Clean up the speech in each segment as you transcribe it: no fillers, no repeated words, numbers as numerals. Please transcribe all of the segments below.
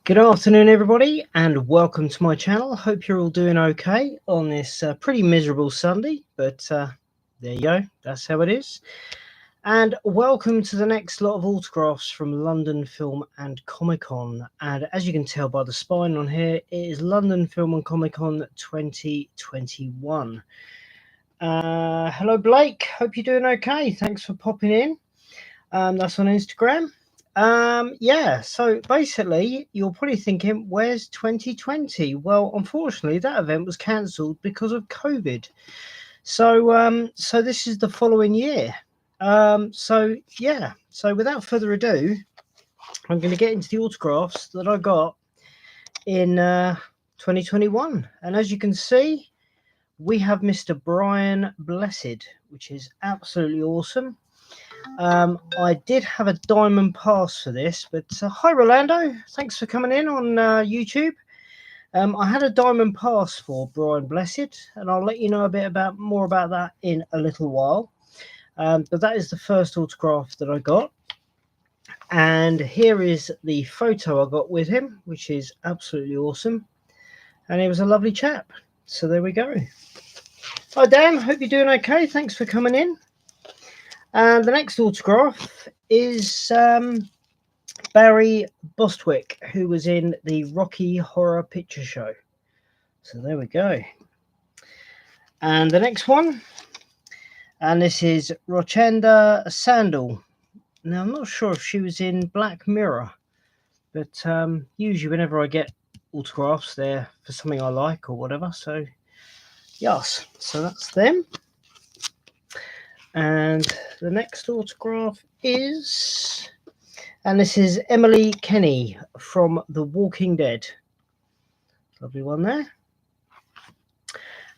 Good afternoon, everybody, and welcome to my channel. Hope you're all doing okay on this pretty miserable Sunday, but there you go, that's how it is. And welcome to the next lot of autographs from London Film and Comic Con. And as you can tell by the spine on here, it is London Film and Comic Con 2021. Hello, Blake. Hope you're doing okay. Thanks for popping in. That's on Instagram. Yeah, so basically you're probably thinking, where's 2020? Well, unfortunately that event was cancelled because of COVID. So this is the following year. So yeah, so without further ado, I'm going to get into the autographs that I got in 2021. And as you can see, we have Mr. Brian Blessed, which is absolutely awesome. I did have a diamond pass for this, but hi Rolando, thanks for coming in on YouTube. I had a diamond pass for Brian Blessed, and I'll let you know a bit more about that in a little while. But that is the first autograph that I got, and here is the photo I got with him, which is absolutely awesome, and he was a lovely chap. So there we go. Hi Dan, hope you're doing okay. Thanks for coming in. And the next autograph is Barry Bostwick, who was in the Rocky Horror Picture Show. So there we go. And the next one, and this is Rochanda Sandal. Now, I'm not sure if she was in Black Mirror, but usually whenever I get autographs, they're for something I like or whatever. So, yes, so that's them. And the next autograph is, and this is Emily Kenny from The Walking Dead. Lovely one there.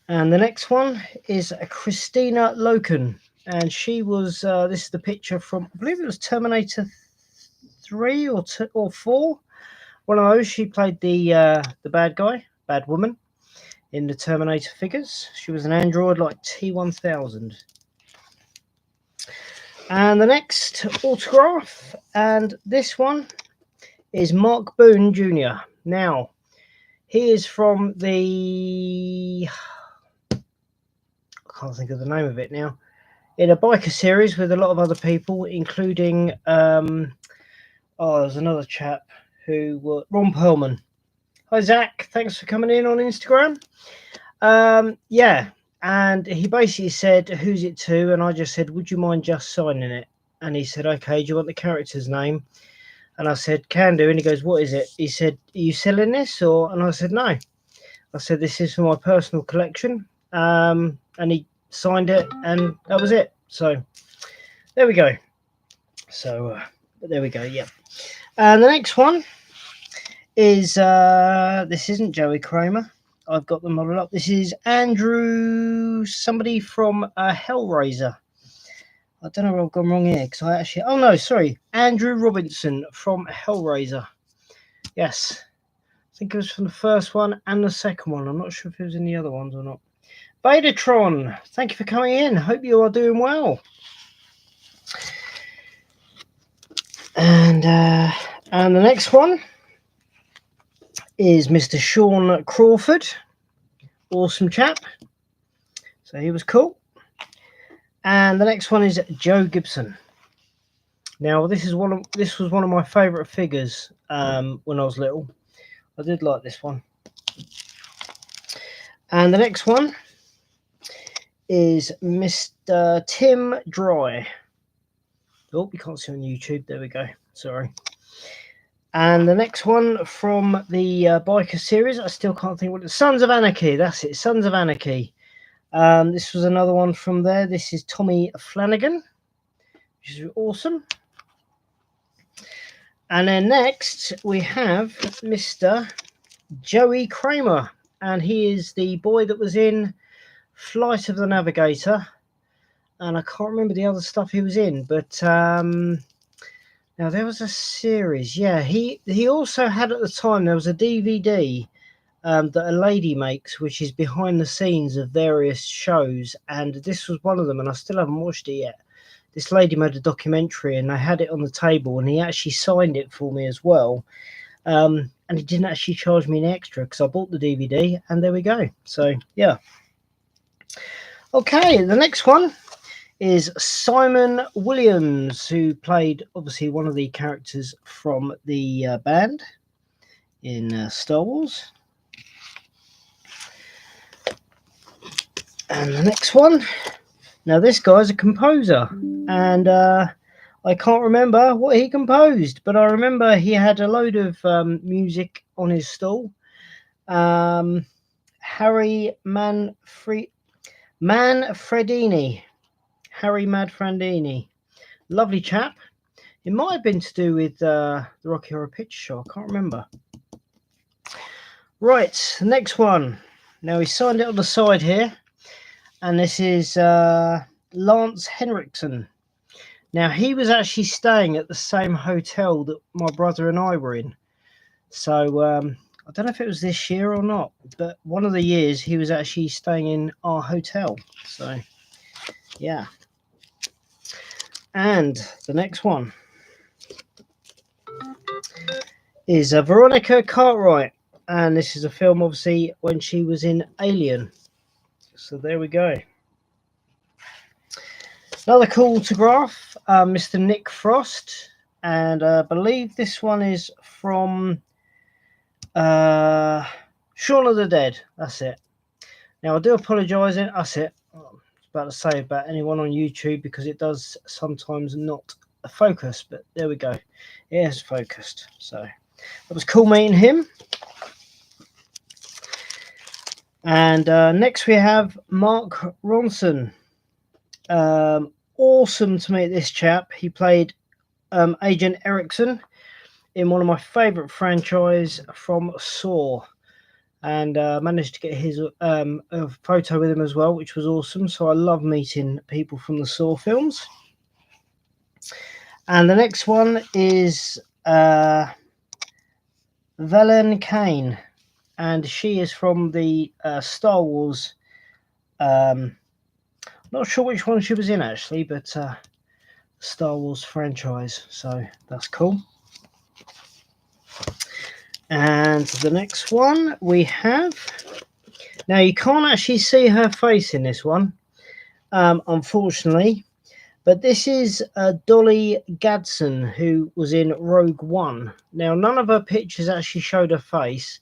And the next one is Christina Loken, and she was, this is the picture from, I believe it was Terminator 3 or 4. One of those. She played the bad woman in the Terminator figures. She was an android like T-1000. And the next autograph, and this one is Mark Boone Jr. Now, he is from the, I can't think of the name of it now, in a biker series with a lot of other people, including, there's another chap who was Ron Perlman. Hi Zach, thanks for coming in on Instagram. Yeah. And he basically said, who's it to? And I just said, would you mind just signing it? And he said, okay, do you want the character's name? And I said, can do. And he goes, what is it? He said, are you selling this? And I said, no. I said, this is for my personal collection. And he signed it, and that was it. So there we go. So there we go, yeah. And the next one is, this isn't Joey Kramer. I've got the model up. This is Andrew, somebody from Hellraiser. I don't know where I've gone wrong here, because I actually, oh no, sorry, Andrew Robinson from Hellraiser. Yes, I think it was from the first one and the second one. I'm not sure if it was in the other ones or not. Betatron, thank you for coming in. Hope you are doing well. And the next one is Mr. Sean Crawford. Awesome chap. So he was cool. And the next one is Joe Gibson. Now this was one of my favourite figures when I was little. I did like this one. And the next one is Mr. Tim Dry. Oh, you can't see on YouTube. There we go. Sorry. And the next one from the biker series, I still can't think what it is. Sons of Anarchy. That's it. Sons of Anarchy. This was another one from there. This is Tommy Flanagan, which is awesome. And then next we have Mr. Joey Kramer, and he is the boy that was in Flight of the Navigator, and I can't remember the other stuff he was in, but now there was a series. Yeah, he also had at the time, there was a DVD that a lady makes, which is behind the scenes of various shows, and this was one of them, and I still haven't watched it yet. This lady made a documentary, and they had it on the table, and he actually signed it for me as well. and he didn't actually charge me an extra because I bought the DVD, and there we go. So yeah. Okay, the next one is Simon Williams, who played obviously one of the characters from the band in Star Wars. And the next one, now this guy's a composer, and I can't remember what he composed, but I remember he had a load of music on his stall. Harry Manfredini. Harry Manfredini. Lovely chap. It might have been to do with the Rocky Horror Picture Show. I can't remember. Right, next one. Now he signed it on the side here, and this is Lance Henriksen. Now he was actually staying at the same hotel that my brother and I were in. So I don't know if it was this year or not, but one of the years he was actually staying in our hotel. So yeah. And the next one is Veronica Cartwright, and this is a film obviously when she was in Alien. So there we go. Another cool autograph, Mr. Nick Frost, and I believe this one is from Shaun of the Dead. That's it. Now I do apologise. That's it. I was about to say about anyone on YouTube because it does sometimes not focus, but there we go. It is focused. So it was cool meeting him. And next we have Mark Ronson. Awesome to meet this chap. He played Agent Erickson in one of my favourite franchise from Saw, and managed to get his a photo with him as well, which was awesome. So I love meeting people from the Saw films. And the next one is Velen Kane, and she is from the Star Wars. Not sure which one she was in actually, but Star Wars franchise. So that's cool. And the next one we have, now you can't actually see her face in this one, unfortunately, but this is Dolly Gadsden, who was in Rogue One. Now none of her pictures actually showed her face,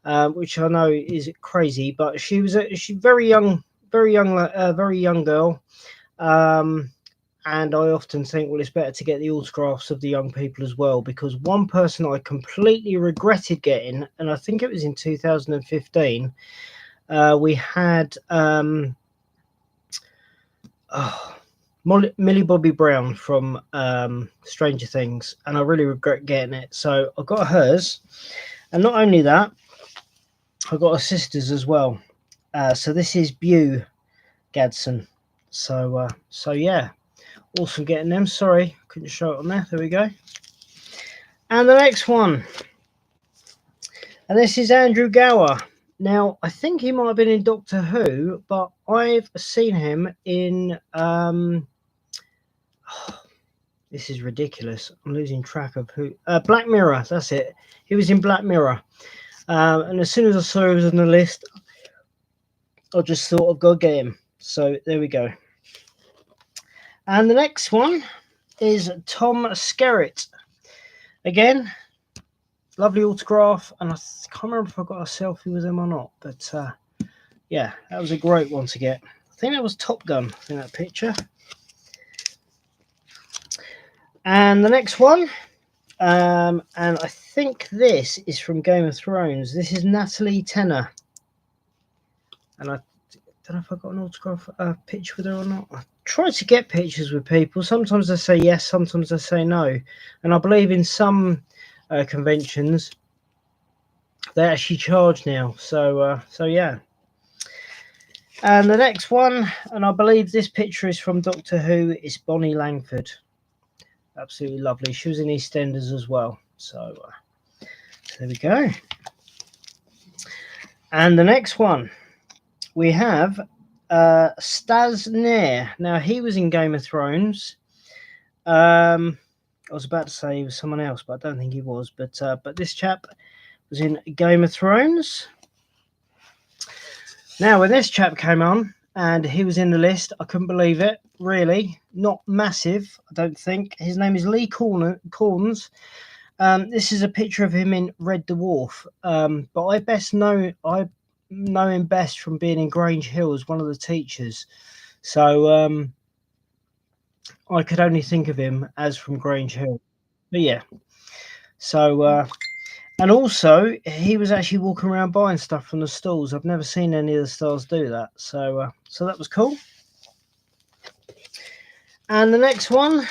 which I know is crazy, but she was she's very young girl. And I often think, well, it's better to get the autographs of the young people as well, because one person I completely regretted getting, and I think it was in 2015, we had Millie Bobby Brown from Stranger Things, and I really regret getting it. So I got hers, and not only that, I got her sisters as well. So this is Bew Gadsden. So yeah. Awesome getting them. Sorry, couldn't show it on there. There we go. And the next one. And this is Andrew Gower. Now, I think he might have been in Doctor Who, but I've seen him in... this is ridiculous. I'm losing track of who... Black Mirror, that's it. He was in Black Mirror. And as soon as I saw he was on the list, I just thought I've got to get him. So there we go. And the next one is Tom Skerritt. Again, lovely autograph, and I can't remember if I got a selfie with him or not, but yeah, that was a great one to get. I think that was Top Gun in that picture. And the next one, and I think this is from Game of Thrones. This is Natalie Tenner, and I don't know if I got an autograph picture with her or not. I try to get pictures with people. Sometimes they say yes, sometimes they say no. And I believe in some conventions they actually charge now. So yeah. And the next one, and I believe this picture is from Doctor Who, is Bonnie Langford. Absolutely lovely. She was in EastEnders as well. So there we go. And the next one, we have Stas Nair. Now he was in Game of Thrones. I was about to say he was someone else, but I don't think he was. But this chap was in Game of Thrones. Now, when this chap came on and he was in the list, I couldn't believe it. Really, not massive, I don't think. His name is Lee Corns. This is a picture of him in Red Dwarf. But I know him best from being in Grange Hill as one of the teachers. So I could only think of him as from Grange Hill. But yeah. So and also he was actually walking around buying stuff from the stalls. I've never seen any of the stars do that. So that was cool. And the next one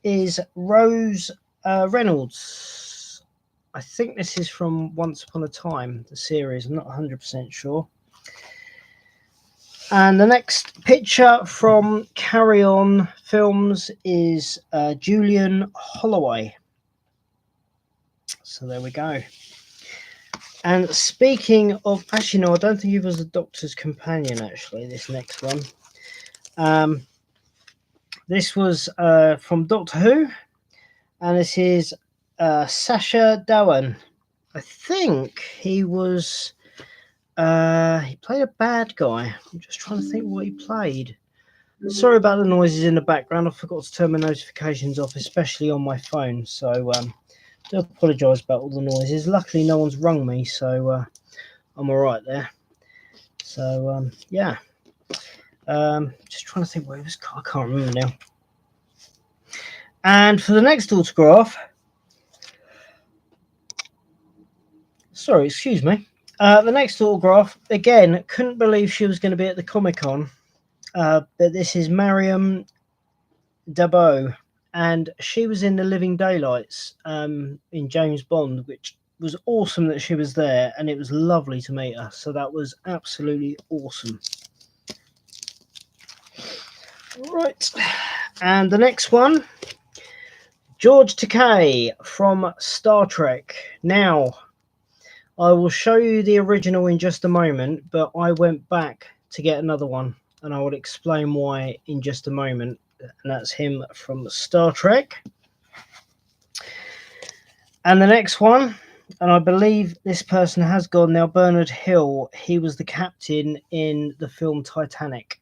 is Rose Reynolds. I think this is from Once Upon a Time, the series. I'm not 100% sure. And the next picture from Carry On Films is Julian Holloway. So there we go. And speaking of, actually no, I don't think he was a Doctor's Companion, actually, this next one. This was from Doctor Who, and this is Sacha Dhawan. I think he was, he played a bad guy. I'm just trying to think what he played. Sorry about the noises in the background. I forgot to turn my notifications off, especially on my phone. So I do apologise about all the noises. Luckily, no one's rung me, so I'm all right there. So yeah. Just trying to think where it was. I can't remember now. And for the next autograph, sorry, excuse me. The next autograph, again, couldn't believe she was going to be at the Comic-Con. But this is Mariam Dabo, and she was in The Living Daylights in James Bond, which was awesome that she was there, and it was lovely to meet her. So that was absolutely awesome. Right, and the next one, George Takei from Star Trek. Now, I will show you the original in just a moment, but I went back to get another one, and I will explain why in just a moment. And that's him from Star Trek. And the next one, and I believe this person has gone now, Bernard Hill. He was the captain in the film Titanic.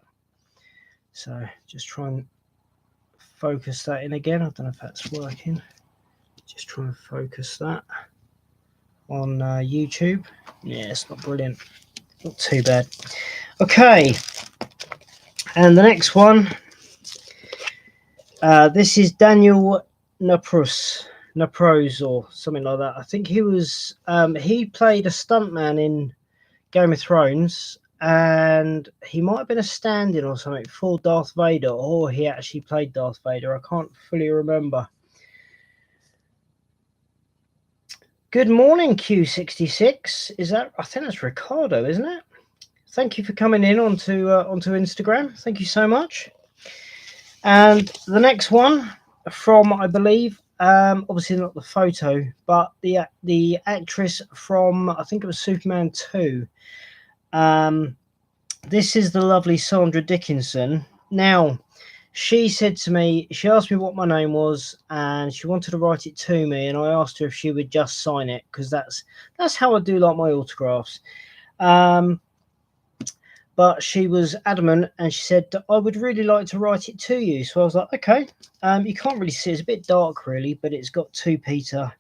So just try and focus that in again. I don't know if that's working. Just try and focus that on YouTube. Yeah, it's not brilliant. Not too bad. Okay. And the next one, this is Daniel Napros or something like that. I think he was he played a stuntman in Game of Thrones, and he might have been a stand-in or something for Darth Vader, or he actually played Darth Vader. I can't fully remember. Good morning, Q66. Is that? I think that's Ricardo, isn't it? Thank you for coming in onto Instagram. Thank you so much. And the next one from, I believe, obviously not the photo, but the actress from, I think it was Superman 2. This is the lovely Sandra Dickinson. Now, she said to me, she asked me what my name was, and she wanted to write it to me, and I asked her if she would just sign it, because that's how I do like my autographs. But she was adamant, and she said, I would really like to write it to you. So I was like, okay. You can't really see, it's a bit dark really, but it's got to Peter,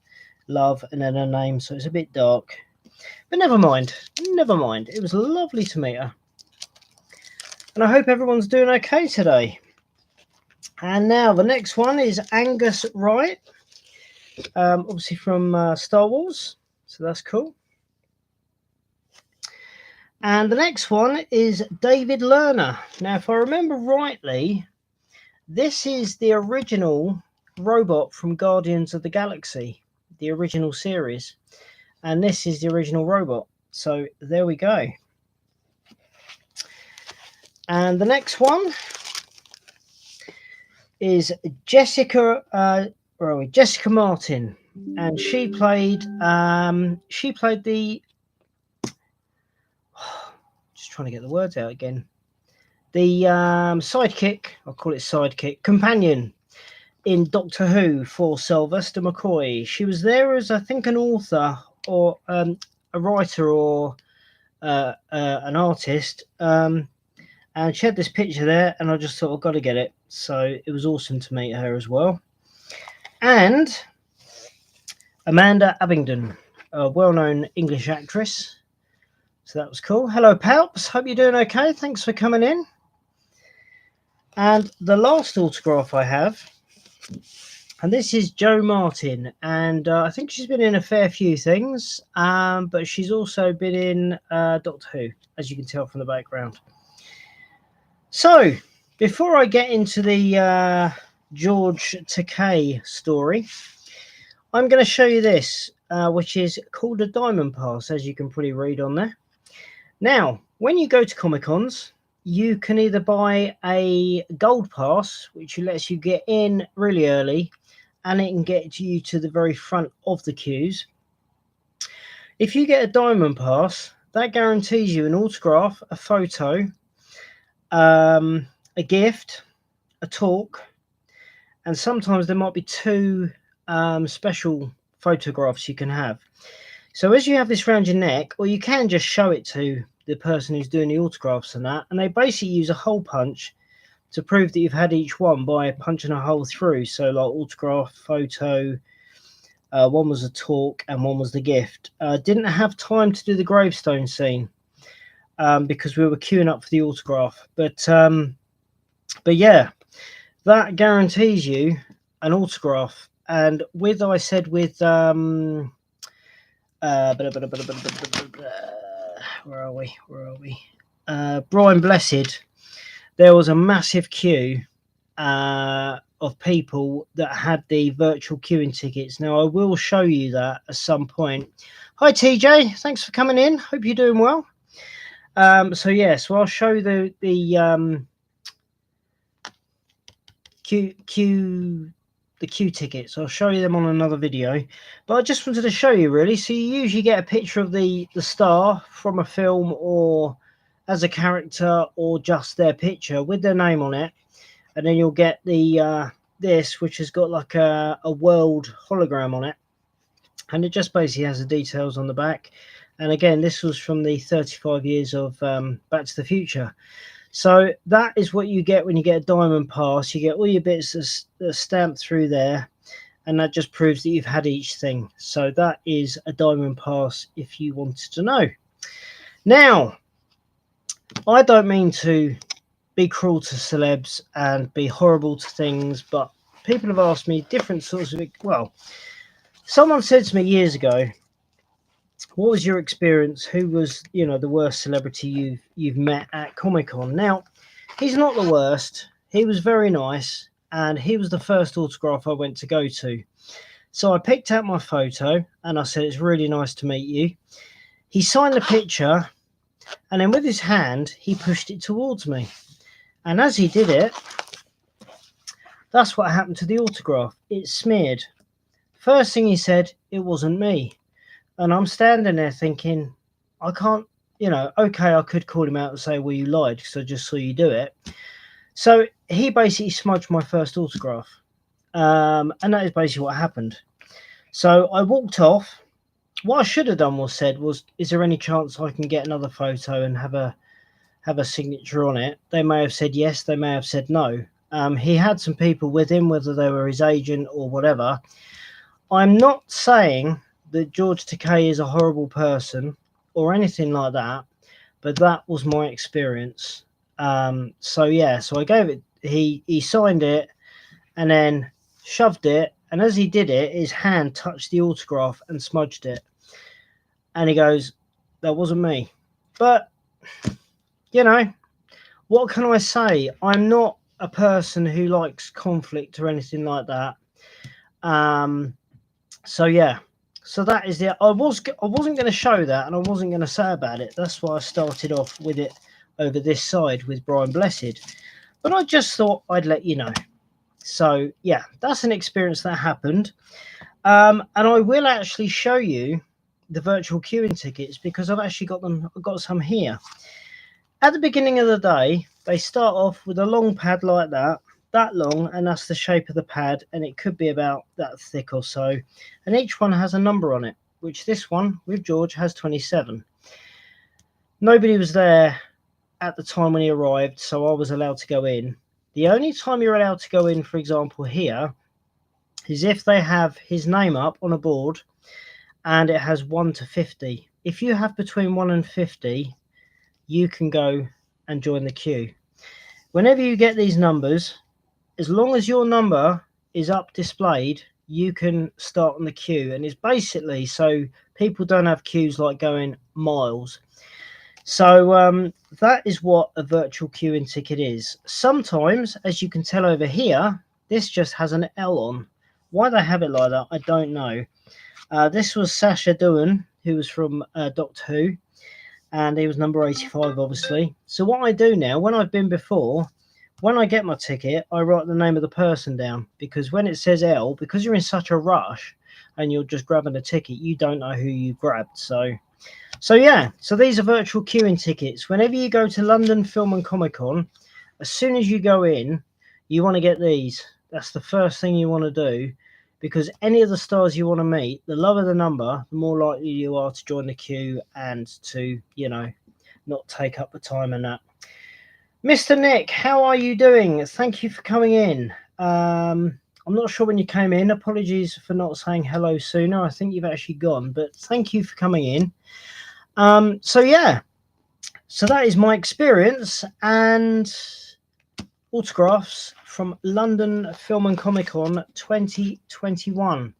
love, and then her name, so it's a bit dark. But never mind. It was lovely to meet her. And I hope everyone's doing okay today. And now the next one is Angus Wright, obviously from Star Wars. So that's cool. And the next one is David Lerner. Now, if I remember rightly, this is the original robot from Guardians of the Galaxy, the original series. And this is the original robot. So there we go. And the next one is Jessica Martin. And she played the, just trying to get the words out again, the sidekick, I'll call it sidekick, companion in Doctor Who for Sylvester McCoy. She was there as, I think, an author or a writer or an artist, and she had this picture there, and I just thought I've got to get it. So it was awesome to meet her as well. And Amanda Abingdon, a well-known English actress. So that was cool. Hello, Palps. Hope you're doing okay. Thanks for coming in. And the last autograph I have, and this is Jo Martin, and I think she's been in a fair few things, but she's also been in Doctor Who, as you can tell from the background. So, before I get into the George Takei story, I'm going to show you this, which is called a Diamond Pass, as you can probably read on there. Now, when you go to Comic-Cons, you can either buy a gold pass, which lets you get in really early, and it can get you to the very front of the queues. If you get a diamond pass, that guarantees you an autograph, a photo, a gift, a talk, and sometimes there might be two special photographs you can have. So as you have this around your neck, or you can just show it to the person who's doing the autographs and that, and they basically use a hole punch to prove that you've had each one by punching a hole through. So like autograph, photo, one was a talk and one was the gift. Didn't have time to do the gravestone scene because we were queuing up for the autograph. But yeah, that guarantees you an autograph. And with where are we? Brian Blessed, there was a massive queue of people that had the virtual queuing tickets. Now, I will show you that at some point. Hi, TJ. Thanks for coming in. Hope you're doing well. So I'll show the queue tickets. I'll show you them on another video. But I just wanted to show you, really. So you usually get a picture of the star from a film or as a character or just their picture with their name on it. And then you'll get the this, which has got like a world hologram on it. And it just basically has the details on the back. And again, this was from the 35 years of Back to the Future. So that is what you get when you get a diamond pass. You get all your bits that are stamped through there. And that just proves that you've had each thing. So that is a diamond pass if you wanted to know. Now, I don't mean to be cruel to celebs and be horrible to things, but people have asked me different sorts of... Well, someone said to me years ago, what was your experience? Who was, the worst celebrity you've met at Comic-Con? Now, he's not the worst. He was very nice, and he was the first autograph I went to go to. So I picked out my photo, and I said, it's really nice to meet you. He signed the picture, and then with his hand, he pushed it towards me. And as he did it, that's what happened to the autograph. It smeared. First thing he said, it wasn't me. And I'm standing there thinking, I can't, okay, I could call him out and say, well, you lied because I just saw you do it. So he basically smudged my first autograph. And that is basically what happened. So I walked off. What I should have done was, is there any chance I can get another photo and have a signature on it? They may have said yes, they may have said no. He had some people with him, whether they were his agent or whatever. I'm not saying that George Takei is a horrible person or anything like that, but that was my experience. So I gave it, he signed it and then shoved it, and as he did it, his hand touched the autograph and smudged it. And he goes, that wasn't me. But, what can I say? I'm not a person who likes conflict or anything like that. So that is it. I wasn't going to show that, and I wasn't going to say about it. That's why I started off with it over this side with Brian Blessed. But I just thought I'd let you know. So yeah, that's an experience that happened. And I will actually show you the virtual queuing tickets because I've actually got them. I've got some here. At the beginning of the day, they start off with a long pad like that long, and that's the shape of the pad, and it could be about that thick or so, and each one has a number on it. which this one with George has 27. Nobody was there at the time when he arrived, so I was allowed to go in. The only time you're allowed to go in, for example, here, is if they have his name up on a board and it has 1 to 50. If you have between 1 and 50, you can go and join the queue. Whenever you get these numbers, as long as your number is up displayed, you can start on the queue. And it's basically so people don't have queues like going miles. So that is what a virtual queuing ticket is. Sometimes, as you can tell over here, this just has an L on. Why they have it like that, I don't know. This was Sacha Dhawan, who was from Doctor Who, and he was number 85, obviously. So what I do now, when I've been before, when I get my ticket, I write the name of the person down, because when it says L, because you're in such a rush and you're just grabbing a ticket, you don't know who you grabbed. So yeah, so these are virtual queuing tickets. Whenever you go to London Film and Comic Con, as soon as you go in, you want to get these. That's the first thing you want to do, because any of the stars you want to meet, the lower the number, the more likely you are to join the queue and to, you know, not take up the time and that. Mr. Nick, how are you doing? Thank you for coming in. I'm not sure when you came in. Apologies for not saying hello sooner. I think you've actually gone, but thank you for coming in. So yeah, so that is my experience and autographs from London Film and Comic Con 2021.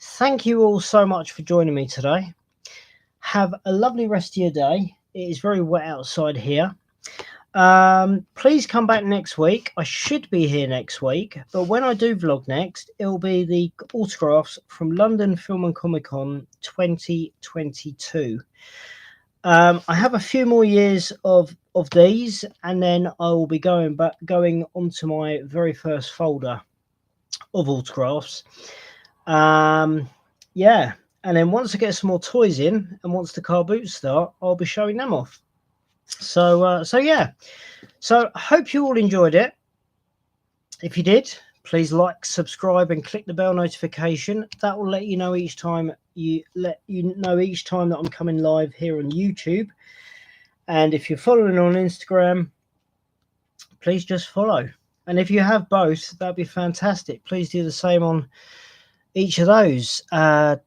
Thank you all so much for joining me today. Have a lovely rest of your day. It is very wet outside here. Please come back next week. I should be here next week, but when I do vlog next, it will be the autographs from London Film and Comic Con 2022. I have a few more years of these, and then I will be going onto my very first folder of autographs. Yeah, and then once I get some more toys in, and once the car boots start, I'll be showing them off. So yeah, so I hope you all enjoyed it. If you did, please like, subscribe, and click the bell notification. That will let you know each time that I'm coming live here on YouTube. And if you're following on Instagram, please just follow. And if you have both, that'd be fantastic. Please do the same on each of those.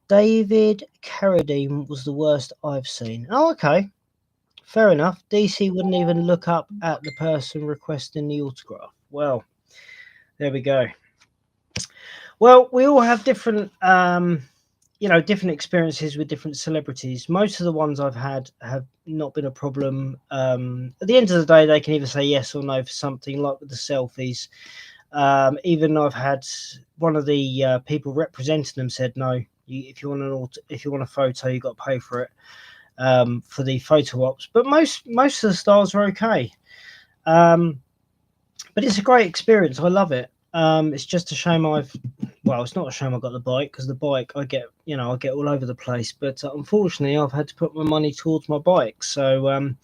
David Carradine was the worst I've seen. Oh, okay. Fair enough. DC wouldn't even look up at the person requesting the autograph. Well, there we go. Well, we all have different, different experiences with different celebrities. Most of the ones I've had have not been a problem. At the end of the day, they can either say yes or no for something, like with the selfies. Even I've had one of the people representing them said no. If you want a photo, you got to pay for it for the photo ops. But most of the stars are okay. But it's a great experience. I love it. It's just a shame it's not a shame I got the bike, because the bike I get all over the place. But unfortunately, I've had to put my money towards my bike. So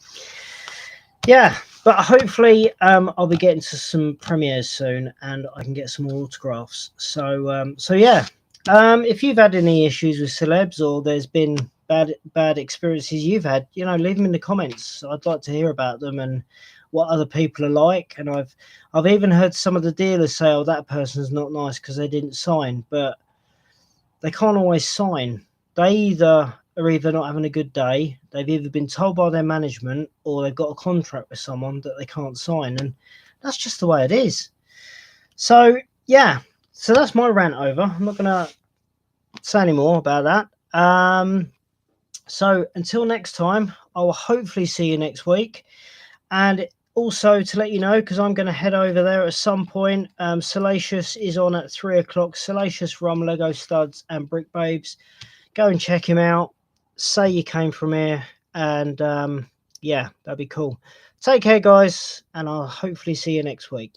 yeah, but hopefully I'll be getting to some premieres soon, and I can get some more autographs. So yeah, if you've had any issues with celebs, or there's been bad experiences you've had, leave them in the comments. I'd like to hear about them and what other people are like. And I've even heard some of the dealers say, oh, that person's not nice because they didn't sign. But they can't always sign. They are either not having a good day, they've either been told by their management, or they've got a contract with someone that they can't sign, and that's just the way it is. So yeah, so that's my rant over. I'm not gonna say any more about that. So until next time, I will hopefully see you next week. And also to let you know, because I'm going to head over there at some point, Salacious is on at 3 o'clock. Salacious Rum, Lego Studs and Brick Babes. Go and check him out. Say you came from here. And yeah, that'd be cool. Take care, guys. And I'll hopefully see you next week.